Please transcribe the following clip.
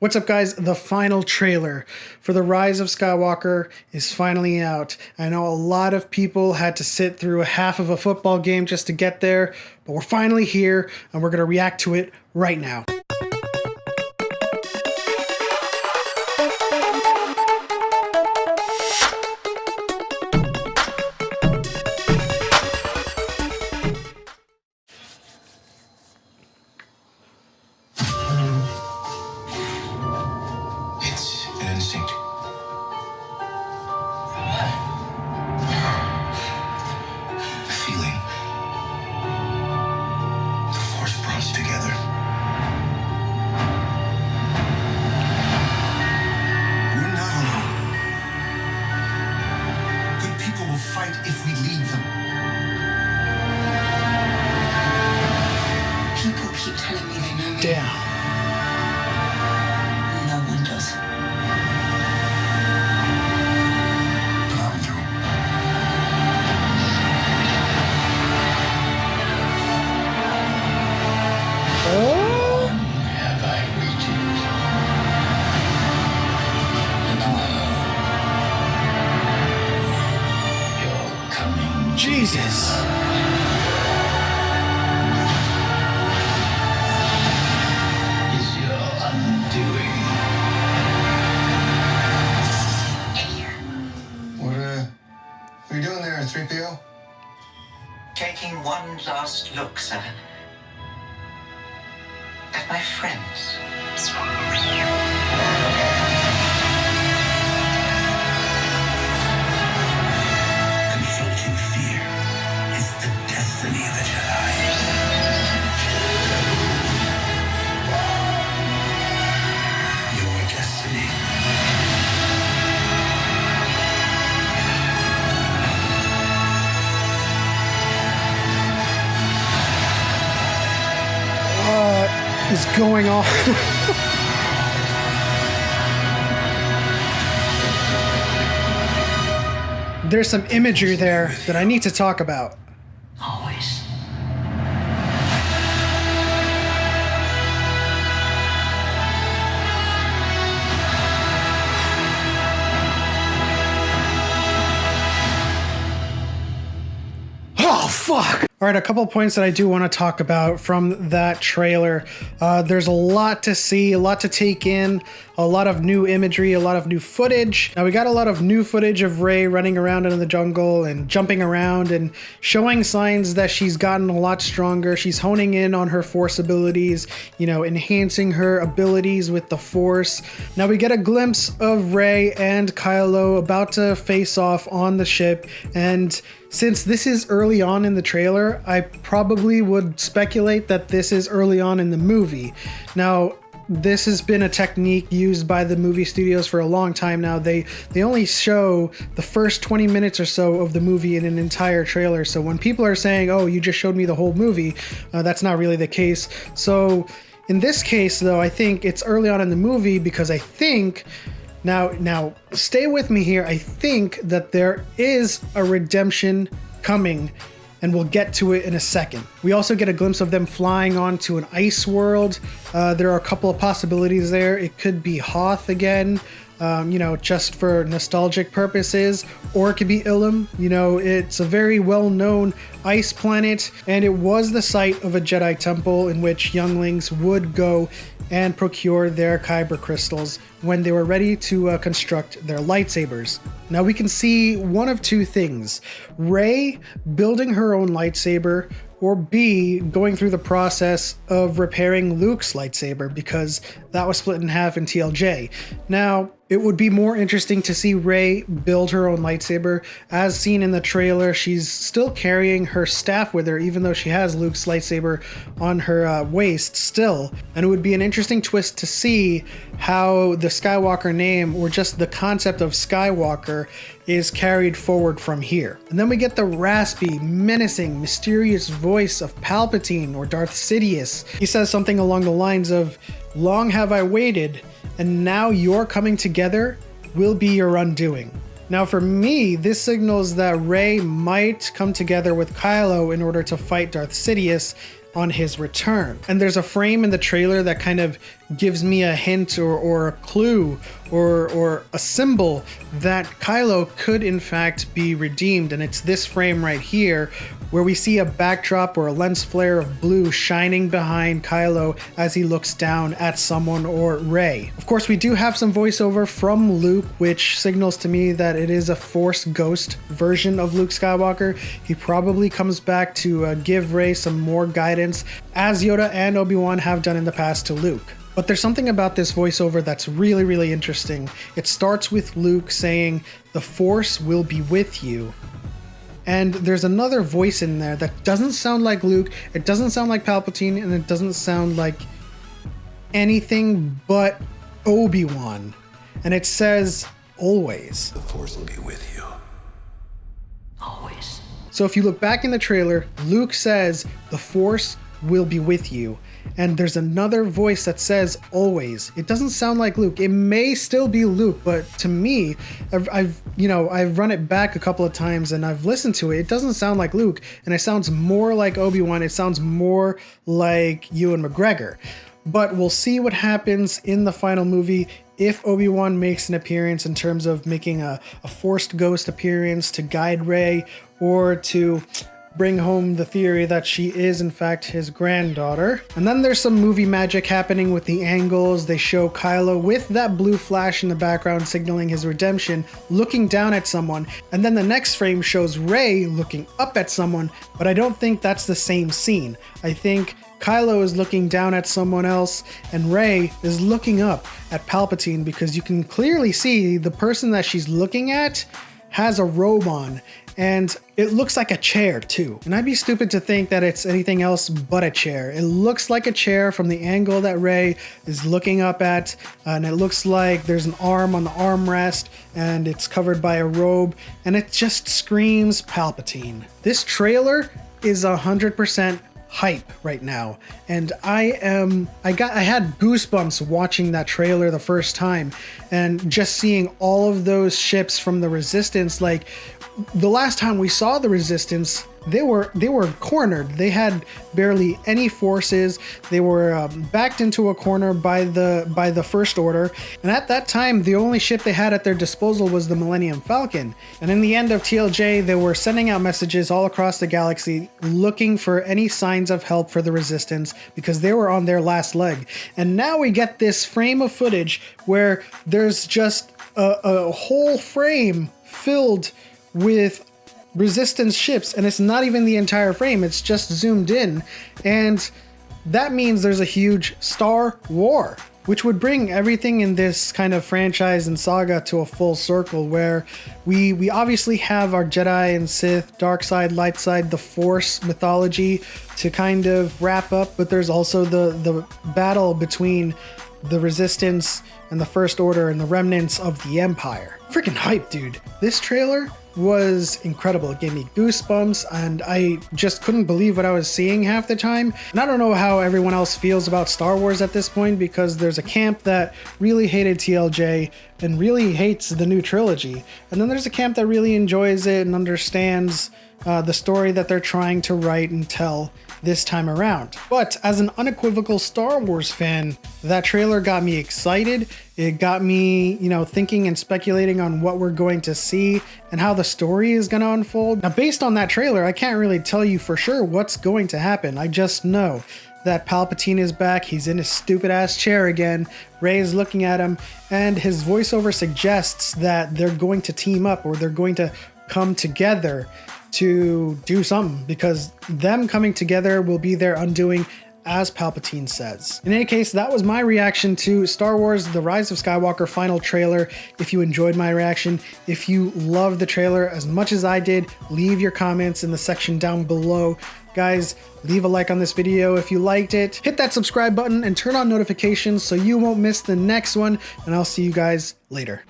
What's up, guys? The final trailer for The Rise of Skywalker is finally out. I know a lot of people had to sit through a half of a football game just to get there, but we're finally here and we're going to react to it right now. Instinct. A feeling. The Force brought us together. We're not alone. Good people will fight if we lead them. People keep telling me they know me. Damn. No one does. Oh? Have I waited? And now you're coming. Jesus. Is your undoing. What are you doing there, 3PO? Taking one last look, sir. At my friends. Confronting fear is the destiny of the Jedi. Your destiny. What is going on? There's some imagery there that I need to talk about. Always. Oh, fuck! Alright, a couple points that I do want to talk about from that trailer. There's a lot to see, a lot to take in, a lot of new imagery, a lot of new footage. Now, we got a lot of new footage of Rey running around in the jungle and jumping around and showing signs that she's gotten a lot stronger. She's honing in on her Force abilities, you know, enhancing her abilities with the Force. Now, we get a glimpse of Rey and Kylo about to face off on the ship, and since this is early on in the trailer, I probably would speculate that this is early on in the movie. Now, this has been a technique used by the movie studios for a long time now. They only show the first 20 minutes or so of the movie in an entire trailer. So when people are saying, oh, you just showed me the whole movie, that's not really the case. So in this case, though, I think it's early on in the movie because I think... Now, stay with me here. I think that there is a redemption coming, and we'll get to it in a second. We also get a glimpse of them flying onto an ice world. There are a couple of possibilities there. It could be Hoth again, you know, just for nostalgic purposes, or it could be Ilum. You know, it's a very well-known ice planet, and it was the site of a Jedi temple in which younglings would go and procure their kyber crystals when they were ready to construct their lightsabers. Now we can see one of two things: Rey building her own lightsaber, or B, going through the process of repairing Luke's lightsaber, because that was split in half in TLJ. Now, it would be more interesting to see Rey build her own lightsaber. As seen in the trailer, she's still carrying her staff with her, even though she has Luke's lightsaber on her waist still. And it would be an interesting twist to see how the Skywalker name, or just the concept of Skywalker, is carried forward from here. And then we get the raspy, menacing, mysterious voice of Palpatine, or Darth Sidious. He says something along the lines of, "Long have I waited, and now your coming together will be your undoing." Now for me, this signals that Rey might come together with Kylo in order to fight Darth Sidious, on his return. And there's a frame in the trailer that kind of gives me a hint or a clue or a symbol that Kylo could in fact be redeemed, and it's this frame right here where we see a backdrop or a lens flare of blue shining behind Kylo as he looks down at someone or Rey. Of course, we do have some voiceover from Luke, which signals to me that it is a Force ghost version of Luke Skywalker. He probably comes back to give Rey some more guidance, as Yoda and Obi-Wan have done in the past to Luke. But there's something about this voiceover that's really, really interesting. It starts with Luke saying, "The Force will be with you." And there's another voice in there that doesn't sound like Luke, it doesn't sound like Palpatine, and it doesn't sound like anything but Obi-Wan. And it says, "Always." The Force will be with you. Always. So if you look back in the trailer, Luke says, "The Force will be with you." And there's another voice that says "always." It doesn't sound like Luke. It may still be Luke, but to me, I've run it back a couple of times and I've listened to it. It doesn't sound like Luke, and it sounds more like Obi-Wan. It sounds more like Ewan McGregor. But we'll see what happens in the final movie if Obi-Wan makes an appearance in terms of making a forced ghost appearance to guide Rey or to bring home the theory that she is in fact his granddaughter. And then there's some movie magic happening with the angles. They show Kylo with that blue flash in the background signaling his redemption, looking down at someone. And then the next frame shows Rey looking up at someone, but I don't think that's the same scene. I think Kylo is looking down at someone else and Rey is looking up at Palpatine, because you can clearly see the person that she's looking at has a robe on, and it looks like a chair too. And I'd be stupid to think that it's anything else but a chair. It looks like a chair from the angle that Rey is looking up at, and it looks like there's an arm on the armrest and it's covered by a robe, and it just screams Palpatine. This trailer is 100% hype right now, and I had goosebumps watching that trailer the first time, and just seeing all of those ships from the Resistance. Like, the last time we saw the Resistance, they were cornered. They had barely any forces. They were backed into a corner by the First Order, and at that time the only ship they had at their disposal was the Millennium Falcon. And in the end of TLJ, they were sending out messages all across the galaxy looking for any signs of help for the Resistance, because they were on their last leg. And now we get this frame of footage where there's just a whole frame filled with Resistance ships, and it's not even the entire frame, it's just zoomed in. And that means there's a huge Star War, which would bring everything in this kind of franchise and saga to a full circle, where we obviously have our Jedi and Sith, dark side, light side, the Force mythology to kind of wrap up, but there's also the battle between the Resistance and the First Order and the remnants of the Empire. Freaking hype, dude. This trailer was incredible. It gave me goosebumps, and I just couldn't believe what I was seeing half the time. And I don't know how everyone else feels about Star Wars at this point, because there's a camp that really hated TLJ and really hates the new trilogy, and then there's a camp that really enjoys it and understands the story that they're trying to write and tell this time around. But as an unequivocal Star Wars fan, that trailer got me excited. It got me, thinking and speculating on what we're going to see and how the story is going to unfold. Now, based on that trailer, I can't really tell you for sure what's going to happen. I just know that Palpatine is back. He's in his stupid ass chair again. Rey is looking at him, and his voiceover suggests that they're going to team up, or they're going to come together to do something, because them coming together will be their undoing, as Palpatine says. In any case, that was my reaction to Star Wars The Rise of Skywalker final trailer. If you enjoyed my reaction, if you loved the trailer as much as I did, leave your comments in the section down below. Guys, leave a like on this video if you liked it. Hit that subscribe button and turn on notifications so you won't miss the next one, and I'll see you guys later.